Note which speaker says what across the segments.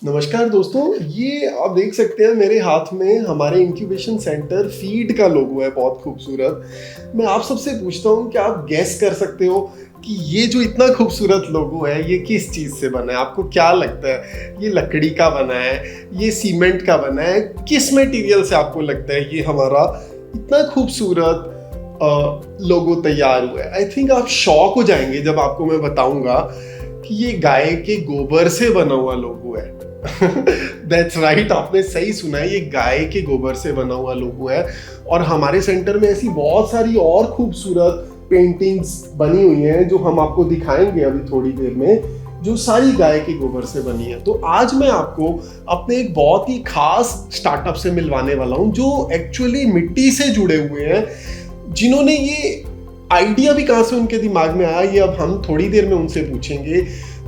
Speaker 1: नमस्कार दोस्तों, ये आप देख सकते हैं मेरे हाथ में हमारे इंक्यूबेशन सेंटर फीड का लोगो है, बहुत खूबसूरत। मैं आप सबसे पूछता हूँ कि आप गैस कर सकते हो कि ये जो इतना खूबसूरत लोगो है ये किस चीज़ से बना है? आपको क्या लगता है? ये लकड़ी का बना है, ये सीमेंट का बना है, किस मटेरियल से आपको लगता है ये हमारा इतना खूबसूरत लोगो तैयार हुआ है? आई थिंक आप शॉक हो जाएंगे जब आपको मैं बताऊंगा कि ये गाय के गोबर से बना हुआ लोगो है। दैट्स राइट, आपने सही सुना है, ये गाय के गोबर से बना हुआ लोगो है। और हमारे सेंटर में ऐसी बहुत सारी और खूबसूरत पेंटिंग्स बनी हुई हैं जो हम आपको दिखाएंगे अभी थोड़ी देर में, जो सारी गाय के गोबर से बनी है। तो आज मैं आपको अपने एक बहुत ही खास स्टार्टअप से मिलवाने वाला हूं जो एक्चुअली मिट्टी से जुड़े हुए हैं, जिन्होंने ये आइडिया भी कहां से उनके दिमाग में आया ये अब हम थोड़ी देर में उनसे पूछेंगे।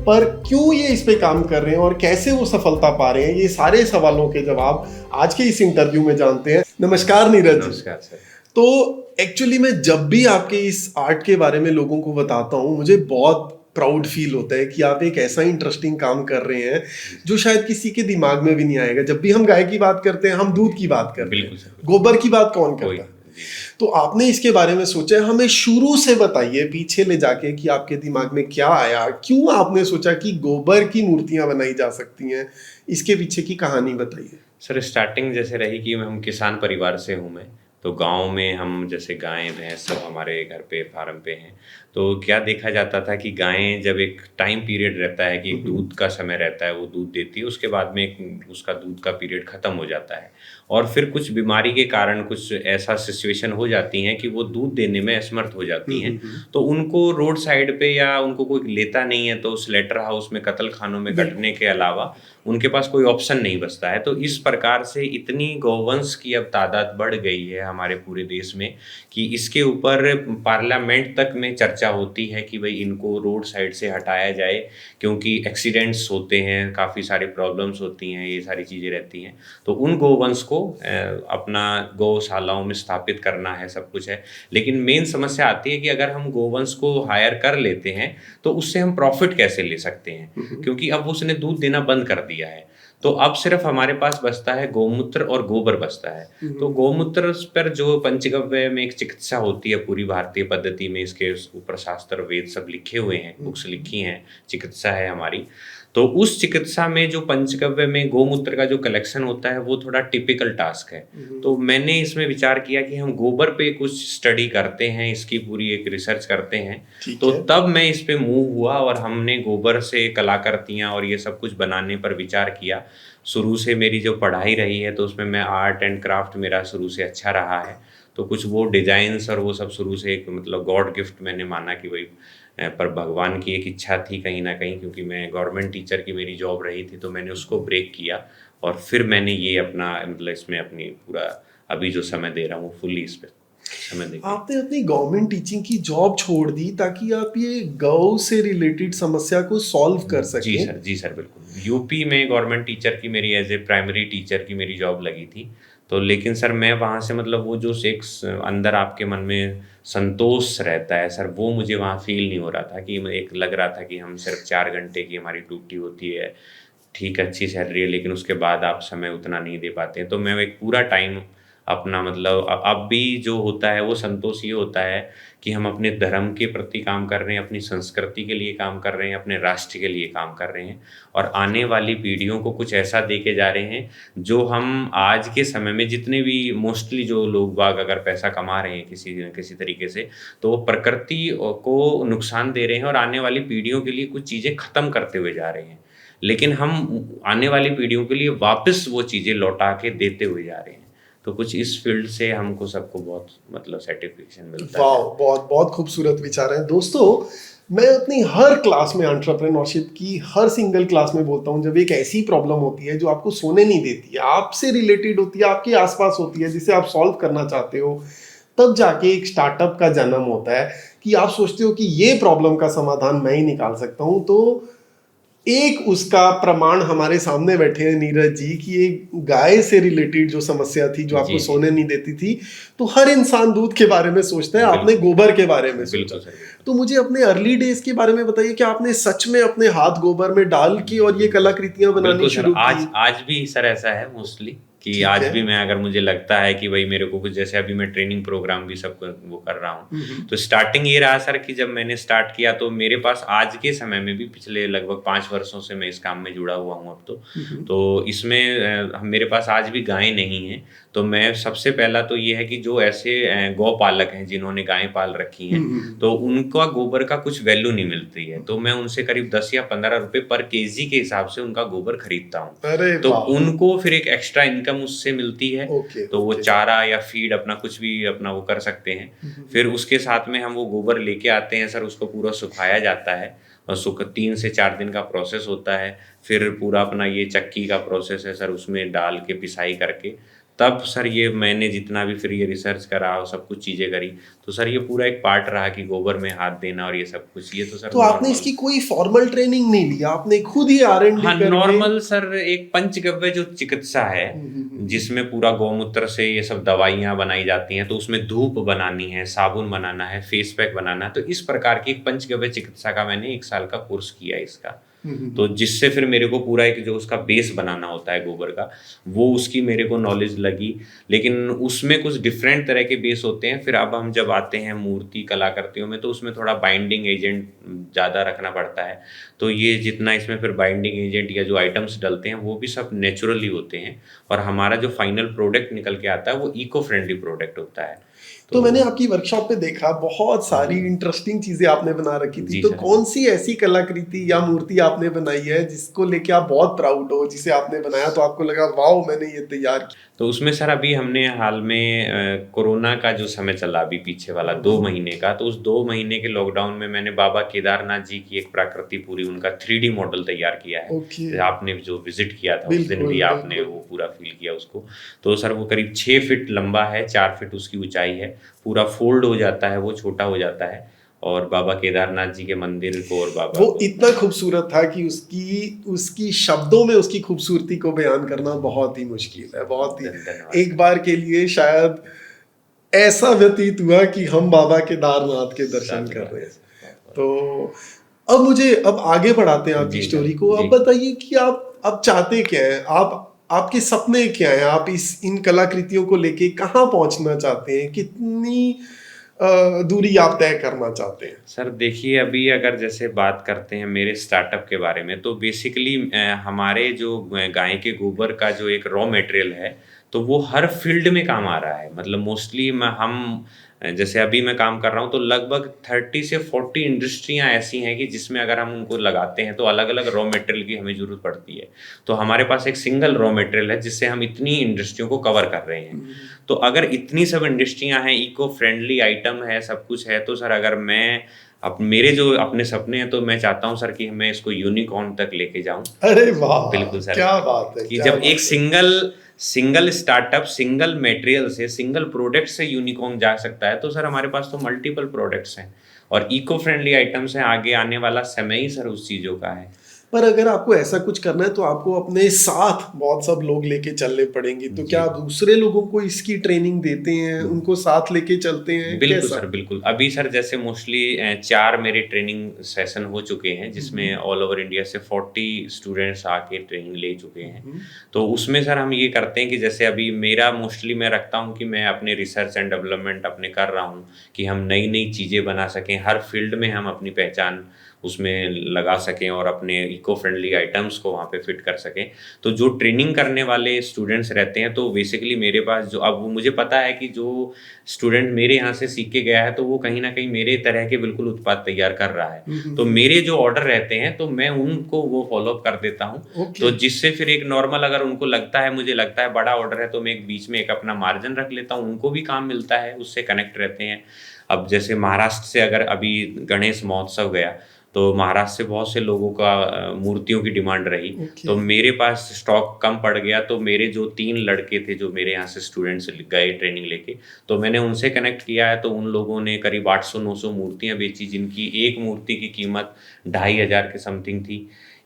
Speaker 1: पर क्यों ये इस पे काम कर रहे हैं और कैसे वो सफलता पा रहे हैं, ये सारे सवालों के जवाब आज के इस इंटरव्यू में जानते हैं। नमस्कार नीरज।
Speaker 2: नमस्कार सर।
Speaker 1: तो एक्चुअली मैं जब भी आपके इस आर्ट के बारे में लोगों को बताता हूँ, मुझे बहुत प्राउड फील होता है कि आप एक ऐसा इंटरेस्टिंग काम कर रहे हैं जो शायद किसी के दिमाग में भी नहीं आएगा। जब भी हम गाय की बात करते हैं, हम दूध की बात करते हैं, गोबर की बात कौन करता है? तो आपने इसके बारे में सोचा है, हमें शुरू से बताइए, पीछे ले जाके, कि आपके दिमाग में क्या आया, क्यों आपने सोचा कि गोबर की मूर्तियां बनाई जा सकती हैं, इसके पीछे की कहानी बताइए।
Speaker 2: सर, स्टार्टिंग जैसे रही कि हम किसान परिवार से हूँ मैं। तो गांव में हम जैसे गायें भैंस सब हमारे घर पे फार्म पे हैं। तो क्या देखा जाता था कि गायें जब एक टाइम पीरियड रहता है कि एक दूध का समय रहता है, वो दूध देती है, उसके बाद में उसका दूध का पीरियड ख़त्म हो जाता है और फिर कुछ बीमारी के कारण कुछ ऐसा सिचुएशन हो जाती हैं कि वो दूध देने में असमर्थ हो जाती हैं। तो उनको रोड साइड पे या उनको कोई लेता नहीं है, तो स्लेटर हाउस में कत्ल खानों में कटने के अलावा उनके पास कोई ऑप्शन नहीं बचता है। तो इस प्रकार से इतनी गौवंश की अब तादाद बढ़ गई है हमारे पूरे देश में कि इसके ऊपर पार्लियामेंट तक में चर्चा होती है कि भाई इनको रोड साइड से हटाया जाए, क्योंकि एक्सीडेंट्स होते हैं, काफ़ी सारी प्रॉब्लम्स होती हैं, ये सारी चीज़ें रहती हैं। तो उन गोवंश को अपना गौशालाओं में स्थापित करना है, सब कुछ है। लेकिन मेन समस्या आती है कि अगर हम गोवंश को हायर कर लेते हैं तो उससे हम प्रॉफिट कैसे ले सकते हैं, क्योंकि अब उसने दूध देना बंद कर दिया है। तो अब सिर्फ हमारे पास बचता है गोमूत्र और गोबर बचता है। तो गोमूत्र पर जो पंचगव्य में एक चिकित्सा होती है पूरी भारतीय पद्धति में, इसके ऊपर शास्त्र वेद सब लिखे हुए हैं, बुक्स लिखी हैं, चिकित्सा है हमारी। तो उस चिकित्सा में जो पंचगव्य में गोमूत्र का जो कलेक्शन होता है वो थोड़ा टिपिकल टास्क है। तो मैंने इसमें विचार किया कि हम गोबर पे कुछ स्टडी करते हैं, इसकी पूरी एक रिसर्च करते हैं। तो तब मैं इस पे मूव हुआ और हमने गोबर से कलाकृतियाँ और ये सब कुछ बनाने पर विचार किया। शुरू से मेरी जो पढ़ाई रही है तो उसमें मैं आर्ट एंड क्राफ्ट मेरा शुरू से अच्छा रहा है। तो कुछ वो डिजाइन्स और वो सब शुरू से एक मतलब गॉड गिफ्ट मैंने माना कि भाई, पर भगवान की एक इच्छा थी कहीं ना कहीं, क्योंकि मैं गवर्नमेंट टीचर की मेरी जॉब रही थी, तो मैंने उसको ब्रेक किया और फिर मैंने ये अपना मतलब इसमें अपनी पूरा अभी जो समय दे रहा हूँ फुल्ली इस पर समय दे।
Speaker 1: आपने अपनी गवर्नमेंट टीचिंग की जॉब छोड़ दी ताकि आप ये गौ से रिलेटेड समस्या को सॉल्व कर सकें?
Speaker 2: जी सर बिल्कुल। यूपी में गवर्नमेंट टीचर की मेरी एज ए प्राइमरी टीचर की मेरी जॉब लगी थी। तो लेकिन सर मैं वहाँ से मतलब वो जो एक अंदर आपके मन में संतोष रहता है सर, वो मुझे वहाँ फील नहीं हो रहा था। कि एक लग रहा था कि हम सिर्फ 4 घंटे की हमारी ड्यूटी होती है, ठीक अच्छी सैलरी है, लेकिन उसके बाद आप समय उतना नहीं दे पाते हैं। तो मैं एक पूरा टाइम अपना मतलब अब भी जो होता है वो संतोष ये होता है कि हम अपने धर्म के प्रति काम कर रहे हैं, अपनी संस्कृति के लिए काम कर रहे हैं, अपने राष्ट्र के लिए काम कर रहे हैं और आने वाली पीढ़ियों को कुछ ऐसा दे के जा रहे हैं जो हम आज के समय में जितने भी मोस्टली जो लोग बाग अगर पैसा कमा रहे हैं किसी न किसी तरीके से, तो वो प्रकृति को नुकसान दे रहे हैं और आने वाली पीढ़ियों के लिए कुछ चीज़ें ख़त्म करते हुए जा रहे हैं। लेकिन हम आने वाली पीढ़ियों के लिए वापस वो चीज़ें लौटा के देते हुए जा रहे हैं। तो कुछ इस फील्ड से हमको सबको बहुत मतलब सेटिस्फेक्शन मिलता है।
Speaker 1: वाह, बहुत बहुत खूबसूरत विचार है दोस्तों। मैं अपनी हर क्लास में एंटरप्रेन्योरशिप की हर सिंगल क्लास में बोलता हूँ, जब एक ऐसी प्रॉब्लम होती है जो आपको सोने नहीं देती है, आपसे रिलेटेड होती है, आपके आसपास होती है, जिसे आप सॉल्व करना चाहते हो, तब जाके एक स्टार्टअप का जन्म होता है कि आप सोचते हो कि ये प्रॉब्लम का समाधान मैं ही निकाल सकता हूँ। तो एक उसका प्रमाण हमारे सामने बैठे हैं नीरज जी की एक गाय से रिलेटेड जो समस्या थी जो आपको सोने नहीं देती थी, तो हर इंसान दूध के बारे में सोचता है, आपने गोबर के बारे में सोचा। तो मुझे अपने अर्ली डेज के बारे में बताइए कि आपने सच में अपने हाथ गोबर में डाल के और ये कलाकृतियां बनानी
Speaker 2: बिल्कुल सर,
Speaker 1: शुरू
Speaker 2: आज
Speaker 1: की?
Speaker 2: आज भी सर ऐसा है मोस्टली कि
Speaker 1: ठीक
Speaker 2: आज
Speaker 1: है।
Speaker 2: भी मैं, अगर मुझे लगता है कि भाई मेरे को कुछ, जैसे अभी मैं ट्रेनिंग प्रोग्राम भी सब वो कर रहा हूँ, तो स्टार्टिंग ये रहा सर कि जब मैंने स्टार्ट किया तो मेरे पास आज के समय में भी, पिछले लगभग 5 वर्षों से मैं इस काम में जुड़ा हुआ हूँ अब तो इसमें मेरे पास आज भी गायें नहीं हैं। तो मैं सबसे पहला तो ये है कि जो ऐसे गौ पालक हैं जिन्होंने गायें पाल रखी हैं, तो उनका गोबर का कुछ वैल्यू नहीं मिलती है, तो मैं उनसे करीब 10 या 15 रुपए पर केजी के हिसाब से उनका गोबर खरीदता हूँ।
Speaker 1: अरे
Speaker 2: तो
Speaker 1: वाह!
Speaker 2: उनको फिर एक एक्स्ट्रा इनकम उससे मिलती है,
Speaker 1: ओके,
Speaker 2: तो वो
Speaker 1: ओके।
Speaker 2: चारा या फीड अपना कुछ भी अपना वो कर सकते हैं। फिर उसके साथ में हम वो गोबर लेके आते हैं सर, उसको पूरा सुखाया जाता है और 3 से 4 दिन का प्रोसेस होता है। फिर पूरा अपना ये चक्की का प्रोसेस है सर, उसमें डाल के पिसाई करके तब सर ये मैंने जितना भी फिर ये रिसर्च करा और सब कुछ चीज़ें करी, तो सर ये पूरा एक पार्ट रहा कि गोबर में हाथ देना और ये सब कुछ, ये तो सर
Speaker 1: तो आपने
Speaker 2: नॉर्मल।
Speaker 1: इसकी कोई फॉर्मल ट्रेनिंग नहीं ली, आपने खुद ही R&D
Speaker 2: हाँ,
Speaker 1: करके?
Speaker 2: नॉर्मल सर एक पंचगव्य जो चिकित्सा है, जिसमें पूरा गौमूत्र से ये सब दवाइयाँ बनाई जाती हैं, तो उसमें धूप बनानी है, साबुन बनाना है, फेस पैक बनाना है, तो इस प्रकार की एक पंचगव्य चिकित्सा का मैंने 1 साल का कोर्स किया इसका। तो जिससे फिर मेरे को पूरा एक जो उसका बेस बनाना होता है गोबर का, वो उसकी मेरे को नॉलेज लगी। लेकिन उसमें कुछ डिफरेंट तरह के बेस होते हैं। फिर अब हम जब आते हैं मूर्ति कलाकृतियों में, तो उसमें थोड़ा बाइंडिंग एजेंट ज़्यादा रखना पड़ता है। तो ये जितना इसमें फिर बाइंडिंग एजेंट या जो आइटम्स डलते हैं वो भी सब नेचुरली होते हैं, और हमारा जो फाइनल प्रोडक्ट निकल के आता है वो इको फ्रेंडली प्रोडक्ट होता है।
Speaker 1: तो मैंने आपकी वर्कशॉप पे देखा बहुत सारी इंटरेस्टिंग चीजें आपने बना रखी थी,
Speaker 2: जी
Speaker 1: तो
Speaker 2: सर।
Speaker 1: कौन सी ऐसी कलाकृति या मूर्ति आपने बनाई है जिसको लेके आप बहुत प्राउड हो, जिसे आपने बनाया तो आपको लगा वाओ मैंने ये तैयार किया?
Speaker 2: तो उसमें सर अभी हमने हाल में कोरोना का जो समय चला अभी पीछे वाला 2 महीने का, तो उस 2 महीने के लॉकडाउन में मैंने बाबा केदारनाथ जी की एक प्राकृति पूरी उनका 3D मॉडल तैयार किया है।
Speaker 1: ओके।
Speaker 2: आपने जो विजिट किया था उस दिन
Speaker 1: बिल्कुल,
Speaker 2: भी आपने
Speaker 1: बिल्कुल।
Speaker 2: वो पूरा फील किया उसको। तो सर वो करीब 6 फीट लंबा है, 4 फीट उसकी ऊंचाई है, पूरा फोल्ड हो जाता है, वो छोटा हो जाता है, और बाबा केदारनाथ जी के मंदिर को और बाबा
Speaker 1: वो
Speaker 2: को,
Speaker 1: इतना खूबसूरत था कि उसकी उसकी शब्दों में उसकी खूबसूरती को बयान करना बहुत ही मुश्किल है, बहुत ही।
Speaker 2: धन्यवाद।
Speaker 1: एक बार के लिए शायद ऐसा व्यतीत हुआ कि हम बाबा केदारनाथ के दर्शन कर रहे हैं। तो अब आगे बढ़ाते हैं आपकी
Speaker 2: जी
Speaker 1: स्टोरी
Speaker 2: सर,
Speaker 1: को। अब
Speaker 2: जी।
Speaker 1: बताइए कि आप चाहते क्या हैं, आपके सपने क्या हैं, आप इन कलाकृतियों को लेके कहाँ पहुंचना चाहते हैं, कितनी दूरी आप तय करना चाहते हैं?
Speaker 2: सर देखिए, अभी अगर जैसे बात करते हैं मेरे स्टार्टअप के बारे में, तो बेसिकली हमारे जो गाय के गोबर का जो एक रॉ मटेरियल है, तो वो हर फील्ड में काम आ रहा है। मतलब मोस्टली हम जैसे अभी मैं काम कर रहा हूँ, तो लगभग 30 से 40 इंडस्ट्रियाँ ऐसी हैं कि जिसमें अगर हम उनको लगाते हैं तो अलग अलग रॉ मटेरियल की हमें ज़रूरत पड़ती है। तो हमारे पास एक सिंगल रॉ मटेरियल है जिससे हम इतनी इंडस्ट्रियों को कवर कर रहे हैं। तो अगर इतनी सब इंडस्ट्रियाँ हैं, इको फ्रेंडली आइटम है, सब कुछ है, तो सर अगर मैं मेरे जो अपने सपने हैं, तो मैं चाहता हूँ सर कि मैं इसको यूनिकॉर्न तक लेके जाऊँ।
Speaker 1: अरे वाह,
Speaker 2: बिल्कुल सर,
Speaker 1: क्या बात है,
Speaker 2: कि
Speaker 1: क्या
Speaker 2: जब
Speaker 1: बात
Speaker 2: एक
Speaker 1: है।
Speaker 2: सिंगल स्टार्टअप सिंगल मटेरियल से, सिंगल प्रोडक्ट से यूनिकॉर्न जा सकता है, तो सर हमारे पास तो मल्टीपल प्रोडक्ट्स हैं और इको फ्रेंडली आइटम्स हैं। आगे आने वाला समय ही सर उस चीज़ों का है।
Speaker 1: पर अगर आपको ऐसा कुछ करना है तो आपको अपने साथ बहुत सब लोग लेके चलने पड़ेंगे, तो क्या आप दूसरे लोगों को इसकी ट्रेनिंग देते हैं, उनको साथ लेके चलते हैं,
Speaker 2: बिल्कुल
Speaker 1: कैसा?
Speaker 2: सर, बिल्कुल। अभी सर जैसे मोस्टली 4 मेरे ट्रेनिंग सेशन हो चुके हैं, जिसमें ऑल ओवर इंडिया से 40 स्टूडेंट्स आके ट्रेनिंग ले चुके हैं। तो उसमें सर हम ये करते हैं कि जैसे अभी मेरा मोस्टली मैं रखता हूँ कि मैं अपने रिसर्च एंड डेवलपमेंट अपने कर रहा हूँ कि हम नई नई चीज़ें बना सकें, हर फील्ड में हम अपनी पहचान उसमें लगा सकें और अपने इको फ्रेंडली आइटम्स को वहाँ पे फिट कर सकें। तो जो ट्रेनिंग करने वाले स्टूडेंट्स रहते हैं, तो बेसिकली मेरे पास जो, अब मुझे पता है कि जो स्टूडेंट मेरे यहाँ से सीख के गया है, तो वो कहीं ना कहीं मेरे तरह के बिल्कुल उत्पाद तैयार कर रहा है। तो मेरे जो ऑर्डर रहते हैं, तो मैं उनको वो फॉलो अप कर देता हूँ। तो जिससे फिर एक नॉर्मल, अगर उनको लगता है, मुझे लगता है बड़ा ऑर्डर है, तो मैं एक बीच में एक अपना मार्जिन रख लेता हूँ, उनको भी काम मिलता है, उससे कनेक्ट रहते हैं। अब जैसे महाराष्ट्र से अगर अभी गणेश महोत्सव गया, तो महाराष्ट्र से बहुत से लोगों का मूर्तियों की डिमांड रही। तो मेरे पास स्टॉक कम पड़ गया, तो मेरे जो 3 लड़के थे जो मेरे यहाँ से स्टूडेंट्स गए ट्रेनिंग लेके, तो मैंने उनसे कनेक्ट किया है। तो उन लोगों ने करीब 800-900 मूर्तियाँ बेची, जिनकी एक मूर्ति की कीमत 2500 के समथिंग थी।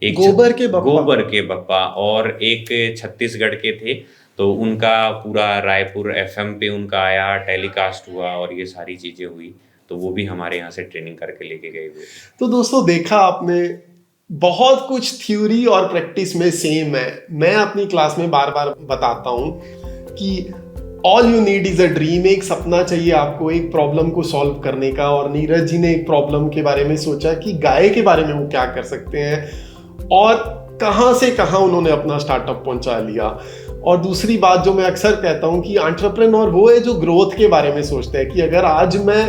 Speaker 2: एक
Speaker 1: गोबर के
Speaker 2: बप्पा, और एक छत्तीसगढ़ के थे, तो उनका पूरा रायपुर FM पे उनका आया, टेलीकास्ट हुआ और ये सारी चीज़ें हुई। तो वो भी हमारे यहाँ से ट्रेनिंग करके लेके गए हुए।
Speaker 1: तो दोस्तों देखा आपने, बहुत कुछ थ्योरी और प्रैक्टिस में सेम है। मैं अपनी क्लास में बार बार बताता हूँ कि all you need is a dream. एक सपना चाहिए आपको एक प्रॉब्लम को सॉल्व करने का, और नीरज जी ने एक प्रॉब्लम के बारे में सोचा कि गाय के बारे में वो क्या कर सकते हैं और कहाँ से कहाँ उन्होंने अपना स्टार्टअप पहुंचा लिया। और दूसरी बात जो मैं अक्सर कहता हूँ कि एंटरप्रेन्योर वो है जो ग्रोथ के बारे में सोचता है कि अगर आज मैं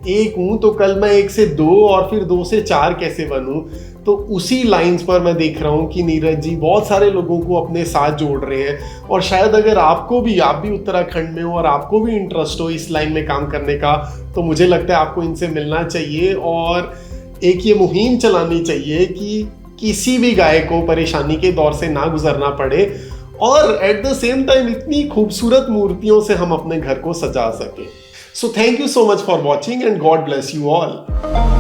Speaker 1: 1 हूँ तो कल मैं 1 से 2 और फिर 2 से 4 कैसे बनूं। तो उसी लाइंस पर मैं देख रहा हूँ कि नीरज जी बहुत सारे लोगों को अपने साथ जोड़ रहे हैं। और शायद अगर आप भी उत्तराखंड में हो और आपको भी इंटरेस्ट हो इस लाइन में काम करने का, तो मुझे लगता है आपको इनसे मिलना चाहिए और एक ये मुहिम चलानी चाहिए कि किसी भी गाय को परेशानी के दौर से ना गुजरना पड़े और एट द सेम टाइम इतनी खूबसूरत मूर्तियों से हम अपने घर को सजा सकें। So thank you so much for watching and God bless you all.